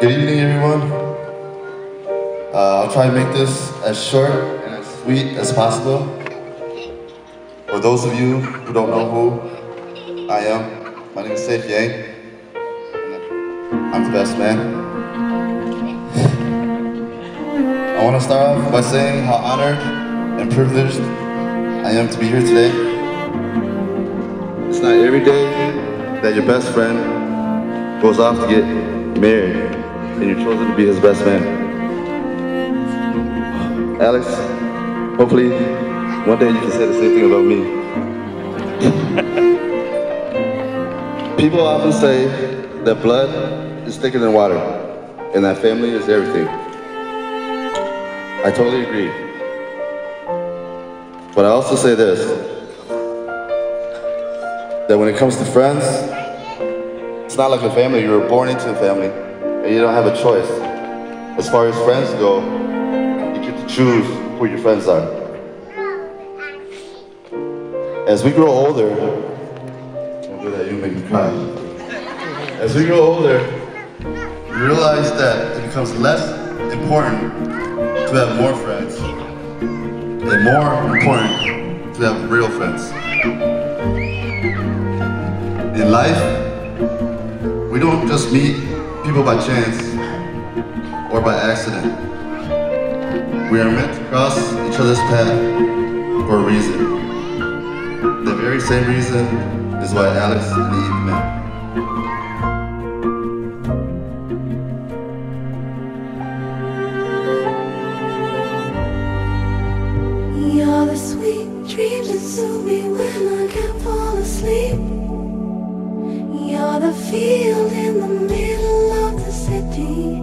Good evening, everyone. I'll try and make this as short and as sweet as possible. For those of you who don't know who I am, my name is Safe Yang. I'm the best man. I want to start off by saying how honored and privileged I am to be here today. It's not every day that your best friend goes off to get married and you're chosen to be his best man. Alex, hopefully one day you can say the same thing about me. People often say that blood is thicker than water and that family is everything. I totally agree. But I also say this, that when it comes to friends, it's not like a family. You were born into a family and you don't have a choice. As far as friends go, you get to choose who your friends are. As we grow older, don't do that, you make me cry. As we grow older, we realize that it becomes less important to have more friends and more important to have real friends. In life, we don't just meet people by chance or by accident. We are meant to cross each other's path for a reason. The very same reason is why Alex and Eve met. You're the sweet dreams that soothe me when I can't fall asleep. You're the field in the middle of the city.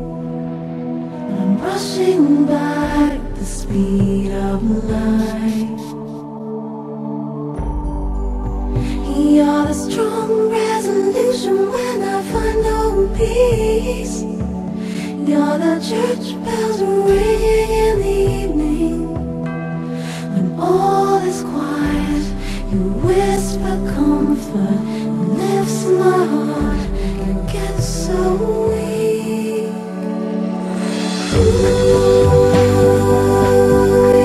I'm rushing by at the speed of light. You're the strong resolution when I find no peace. You're the church bells ringing in the evening. When all is quiet, you whisper comfort and lifts my heart and gets so weak. Ooh,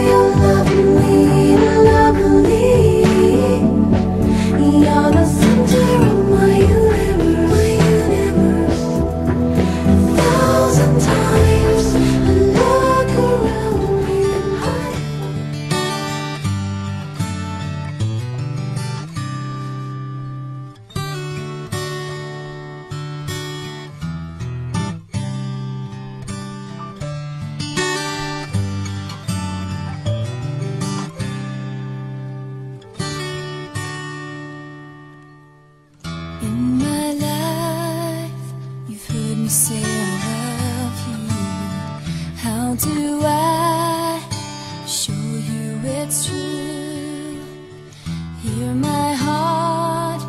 you're lovely, lovely. You're the center of my universe. A thousand times I look around and hide. In my life, you've heard me say I love you. How do I show you it's true? Hear my heart,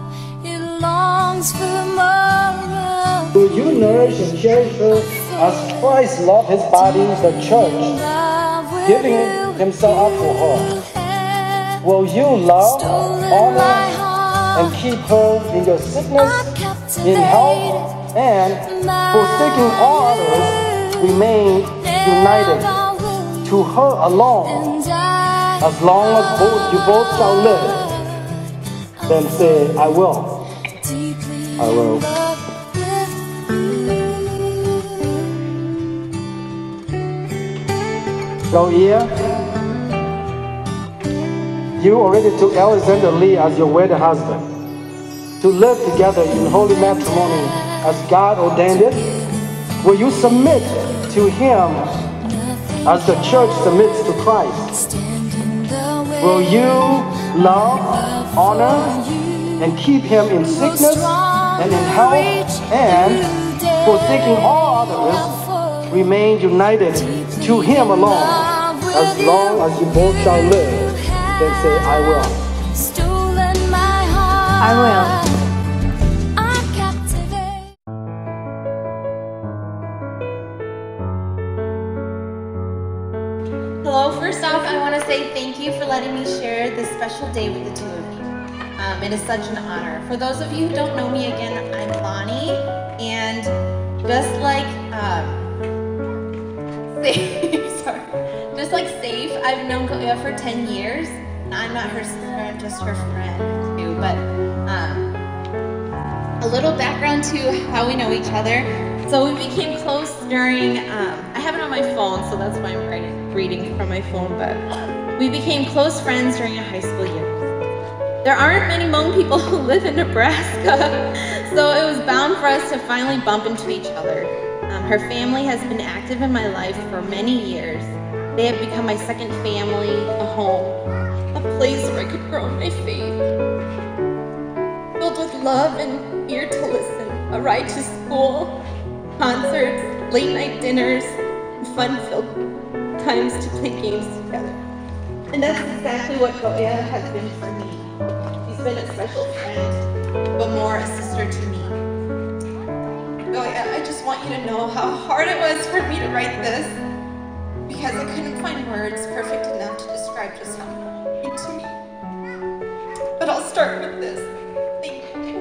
it longs for more. Will you nourish and cherish her as Christ loved his body, the church, giving himself up for her? Will you love, honor, and keep her in your sickness, in health, and forsaking all others, remain united to her alone, as long as you both shall live? Then say, I will. I will. So yeah, you already took Alexander Lee as your wedded husband, to live together in holy matrimony as God ordained it. Will you submit to him as the church submits to Christ? Will you love, honor, and keep him in sickness and in health, and forsaking all others, remain united to him alone, as long as you both shall live? Then say, I will. I will. Hello, first off, I want to say thank you for letting me share this special day with the two of you. It is such an honor. For those of you who don't know me, again, I'm Lonnie, and just like Safe, sorry. Just like Safe, I've known Goya for 10 years. I'm not her sister, I'm just her friend too. But a little background to how we know each other. So we became close during, I have it on my phone, so that's why I'm reading from my phone, but we became close friends during our high school years. There aren't many Hmong people who live in Nebraska, so it was bound for us to finally bump into each other. Her family has been active in my life for many years. They have become my second family, a home, a place where I could grow in my faith. Filled with love and ear to listen, a ride to school, concerts, late night dinners, and fun-filled times to play games together. And that's exactly what Goya has been for me. She's been a special friend, but more a sister to me. Goya, I just want you to know how hard it was for me to write this, because I couldn't find words perfect enough to describe just how much you mean to me. But I'll start with this. Thank you.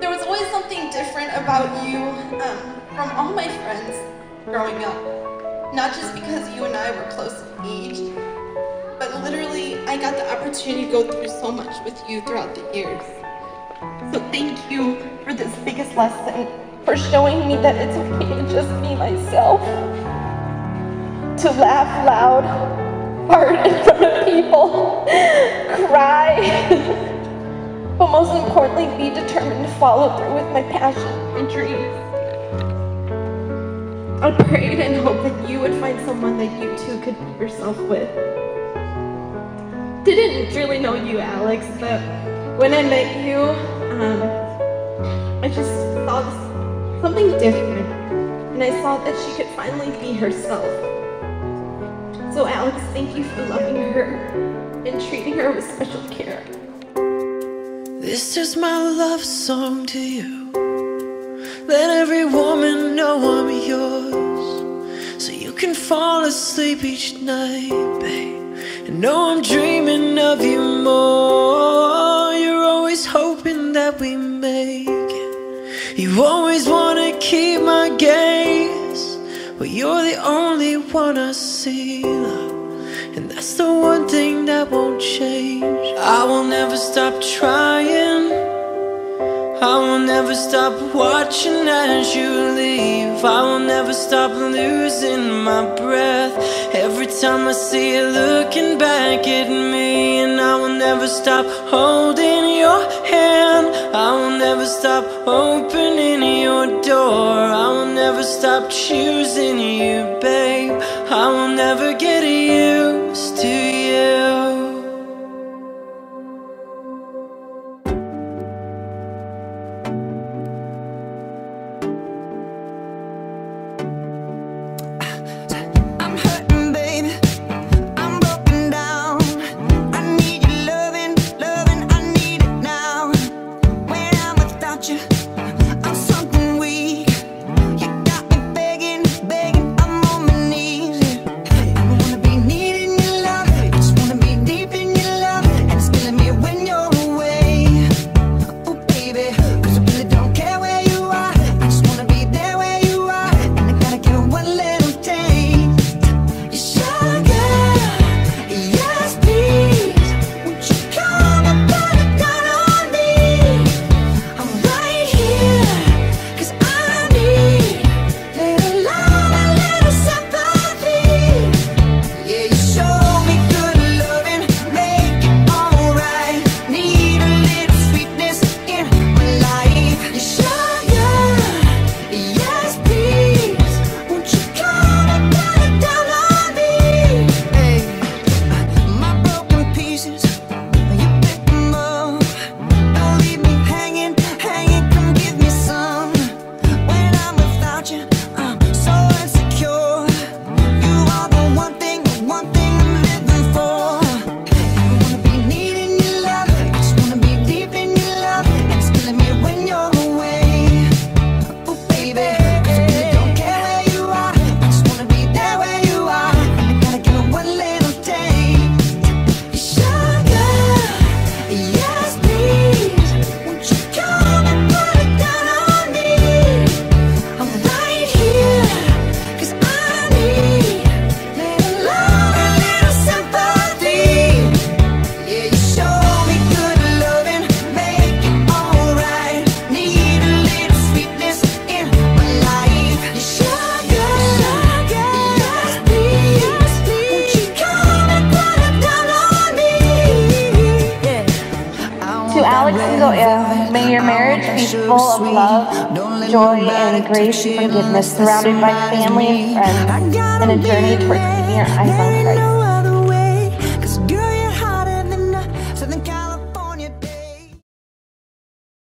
There was always something different about you from all my friends growing up. Not just because you and I were close in age, but literally I got the opportunity to go through so much with you throughout the years. So thank you for this biggest lesson, for showing me that it's okay to just be myself, to laugh loud, fart in front of people, cry, but most importantly, be determined to follow through with my passion and dreams. I prayed and hoped that you would find someone that you too could be yourself with. Didn't really know you, Alex, but when I met you, I just saw something different, and I saw that she could finally be herself. So Alex, thank you for loving her and treating her with special care. This is my love song to you. Let every woman know I'm yours, so you can fall asleep each night, babe, and know I'm dreaming of you more. You're always hoping that we make it. You always wanna keep my gaze, but you're the only one I see, love, and that's the one thing that won't change. I will never stop trying, I will never stop watching as you leave. I will never stop losing my breath every time I see you looking back at me. And I will never stop holding your hand, I will never stop opening your door. I will never stop choosing you, babe. I will never get used to you. Deep of love, joy, and grace and forgiveness, surrounded by family and friends, and a journey towards keeping your eyes on Christ.